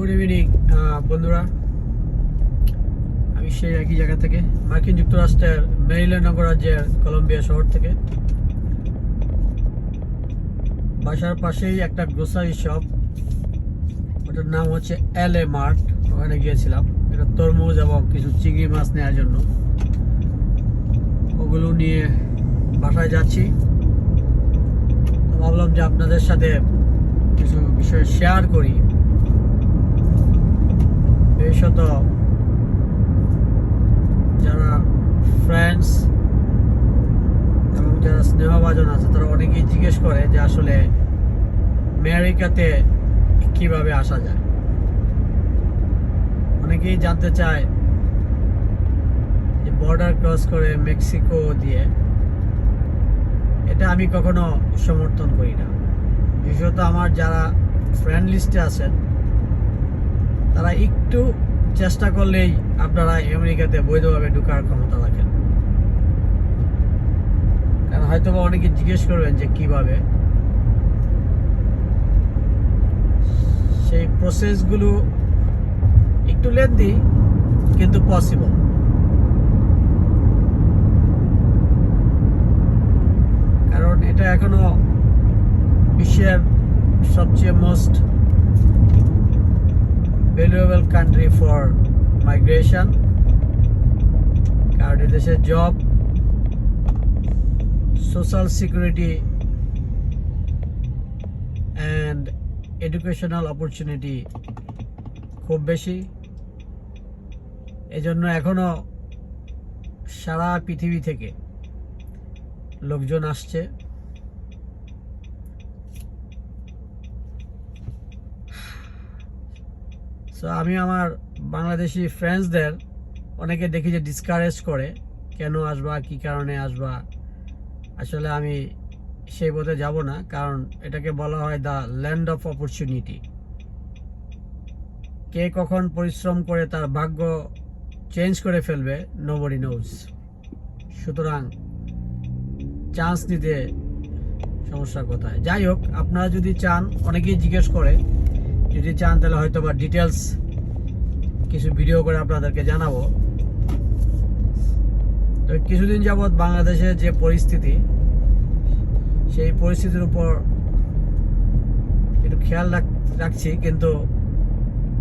Good evening বন্ধুরা, আমি সেই একই জায়গা থেকে মার্কিন যুক্তরাষ্ট্রের মেরিল্যান্ড অঙ্গরাজ্যের কলম্বিয়া শহর থেকে। বাসার পাশেই একটা গ্রোসারি শপ, ওটার নাম হচ্ছে LA মার্ট। ওখানে গিয়েছিলাম এটা তরমুজ এবং কিছু চিংড়ি মাছ নেওয়ার জন্য। ওগুলো নিয়ে বাসায় যাচ্ছি, তো ভাবলাম যে আপনাদের সাথে কিছু বিষয় শেয়ার করি। বিশেষত যারা ফ্রেন্ডস এবং যারা স্নেহভাজন আছে তারা অনেকেই জিজ্ঞেস করে যে আসলে আমেরিকাতে কিভাবে আসা যায়। অনেকেই জানতে চায় যে বর্ডার ক্রস করে মেক্সিকো দিয়ে। এটা আমি কখনো সমর্থন করি না। বিশেষত আমার যারা ফ্রেন্ড লিস্টে আছেন তারা একটু চেষ্টা করলেই আপনারা আমেরিকাতে বৈধভাবে ঢোকার ক্ষমতা রাখেন। কারণ হয়তো বা অনেকে জিজ্ঞেস করবেন যে কিভাবে, সেই প্রসেসগুলো একটু লেন্দি কিন্তু পসিবল। কারণ এটা এখনো বিশ্বের সবচেয়ে most valuable country for migration. কারণ এদেশে job, social security and educational opportunity খুব বেশি। এজন্য এখনো সারা পৃথিবী থেকে লোকজন আসছে। সো আমি আমার বাংলাদেশি ফ্রেন্ডসদের অনেকে দেখি যে ডিসকারেজ করে, কেন আসবা, কি কারণে আসবা। আসলে আমি সেই পথে যাব না, কারণ এটাকে বলা হয় দ্য ল্যান্ড অফ অপরচুনিটি। কে কখন পরিশ্রম করে তার ভাগ্য চেঞ্জ করে ফেলবে নোবডি নোজ। সুতরাং চান্স নিতে সমস্যা কোথায়। যাই হোক, আপনারা যদি চান, অনেকেই জিজ্ঞেস করে, যদি চান তাহলে হয়তো বা ডিটেলস কিছু ভিডিও করে আপনাদেরকে জানাবো। তো কিছুদিন যাবৎ বাংলাদেশের যে পরিস্থিতি, সেই পরিস্থিতির উপর একটু খেয়াল রাখছি, কিন্তু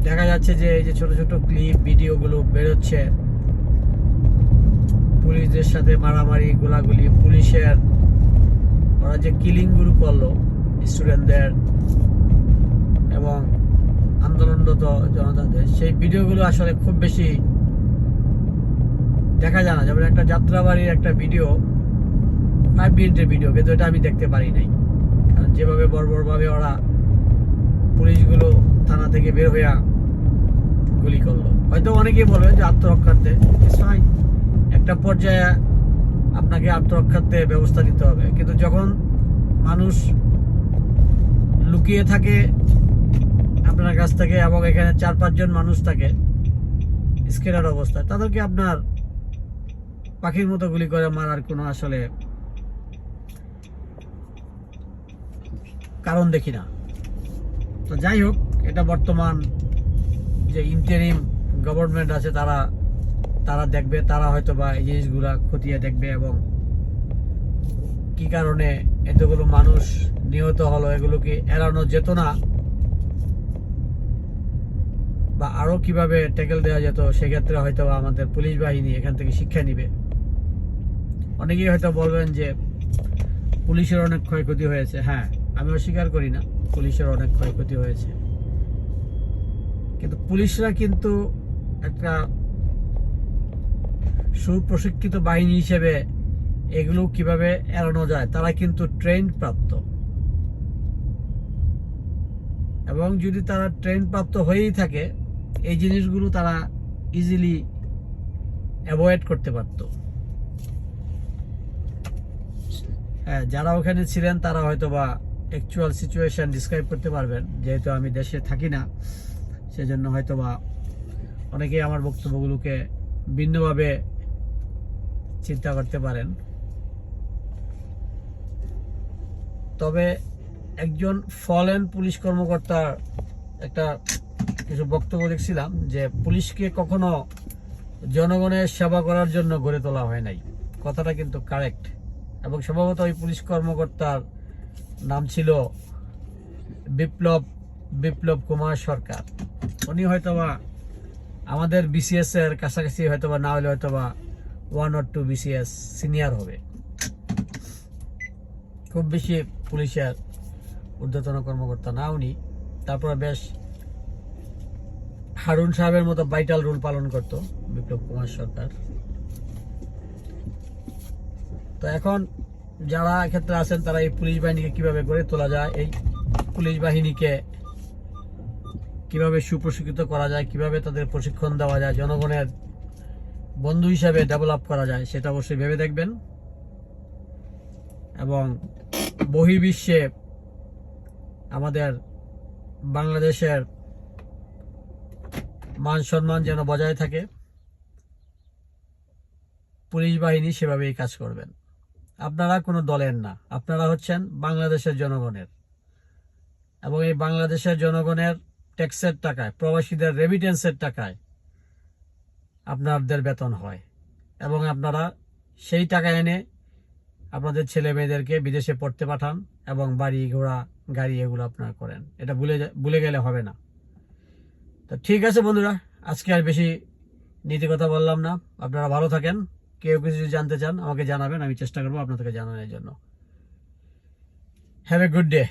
দেখা যাচ্ছে যে এই যে ছোট ছোট ক্লিপ ভিডিওগুলো বেরোচ্ছে, পুলিশদের সাথে মারামারি, গোলাগুলি, পুলিশের ওরা যে কিলিংগুলো করলো স্টুডেন্টদের এবং আন্দোলনরত জনতাদের, সেই ভিডিওগুলো আসলে খুব বেশি দেখা যায় না। যেমন একটা যাত্রাবাড়ির একটা ভিডিও, 5 মিনিটের ভিডিও, কিন্তু এটা আমি দেখতে পারি নাই। কারণ যেভাবে বর্বরভাবে ওরা পুলিশগুলো থানা থেকে বের হইয়া গুলি করলো। হয়তো অনেকেই বলবে যে আত্মরক্ষার্থে, একটা পর্যায়ে আপনাকে আত্মরক্ষার্থে ব্যবস্থা নিতে হবে, কিন্তু যখন মানুষ লুকিয়ে থাকে আপনার কাছ থেকে এবং এখানে 4-5 জন মানুষ থাকে স্কেলার অবস্থায়, তাদেরকে আপনার পাখির মতো গুলি করে মারার কোনো আসলে কারণ দেখি না। তো যাই হোক, এটা বর্তমান যে ইন্টারিম গভর্নমেন্ট আছে তারা দেখবে, তারা হয়তো বা এই জিনিসগুলা খতিয়ে দেখবে এবং কি কারণে এতগুলো মানুষ নিহত হলো, এগুলোকে এড়ানো যেত না বা আরো কিভাবে ট্যাকেল দেওয়া যেত, সেক্ষেত্রে হয়তো আমাদের পুলিশ বাহিনী এখান থেকে শিক্ষা নিবে। অনেকেই হয়তো বলবেন যে পুলিশের অনেক ক্ষয়ক্ষতি হয়েছে। হ্যাঁ, আমি অস্বীকার করি না, পুলিশের অনেক ক্ষয়ক্ষতি হয়েছে, কিন্তু পুলিশরা কিন্তু একটা সুপ্রশিক্ষিত বাহিনী হিসেবে এগুলো কিভাবে এড়ানো যায় তারা কিন্তু ট্রেন প্রাপ্ত, এবং যদি তারা ট্রেন প্রাপ্ত হয়েই থাকে এই জিনিসগুলো তারা ইজিলি অ্যাভয়েড করতে পারত। হ্যাঁ, যারা ওখানে ছিলেন তারা হয়তো বা অ্যাকচুয়াল সিচুয়েশন ডিসক্রাইব করতে পারবেন। যেহেতু আমি দেশে থাকি না, সেজন্য হয়তো বা অনেকেই আমার বক্তব্যগুলোকে ভিন্নভাবে চিন্তা করতে পারেন। তবে একজন ফলেন পুলিশ কর্মকর্তার একটা কিছু বক্তব্য দেখছিলাম যে পুলিশকে কখনো জনগণের সেবা করার জন্য গড়ে তোলা হয় নাই। কথাটা কিন্তু কারেক্ট, এবং সম্ভবত ওই পুলিশ কর্মকর্তার নাম ছিল বিপ্লব কুমার সরকার। উনি হয়তোবা আমাদের বিসিএস এর কাছাকাছি, হয়তোবা না হলে হয়তোবা 1 or 2 বিসিএস সিনিয়র হবে। খুব বেশি পুলিশের ঊর্ধ্বতন কর্মকর্তা না উনি। তারপর বেশ হারুন সাহেবের মতো ভাইটাল রোল পালন করত বিপ্লব কুমার সরকার। তো এখন যারা ক্ষেত্রে আছেন তারা এই পুলিশ বাহিনীকে কিভাবে গড়ে তোলা যায়, এই পুলিশ বাহিনীকে কিভাবে সুপ্রশিক্ষিত করা যায়, কিভাবে তাদের প্রশিক্ষণ দেওয়া যায়, জনগণের বন্ধু হিসাবে ডেভেলপ করা যায়, সেটা অবশ্যই ভেবে দেখবেন। এবং বহির্বিশ্বে আমাদের বাংলাদেশের মান সম্মান যেন বজায় থাকে, পুলিশ বাহিনী সেভাবেই কাজ করবেন। আপনারা কোনো দলের না, আপনারা হচ্ছেন বাংলাদেশের জনগণের, এবং এই বাংলাদেশের জনগণের ট্যাক্সের টাকায়, প্রবাসীদের রেমিটেন্সের টাকায় আপনাদের বেতন হয়, এবং আপনারা সেই টাকা এনে আপনাদের ছেলে মেয়েদেরকে বিদেশে পড়তে পাঠান, এবং বাড়ি ঘোড়া গাড়ি এগুলো আপনারা করেন। এটা ভুলে গেলে হবে না। তো ঠিক আছে বন্ধুরা, আজকে আর বেশি নীতি কথা বললাম না। আপনারা ভালো থাকেন। কেউ কিছু যদি জানতে চান আমাকে জানাবেন, আমি চেষ্টা করবো আপনাদেরকে জানানোর জন্য। Have a good day.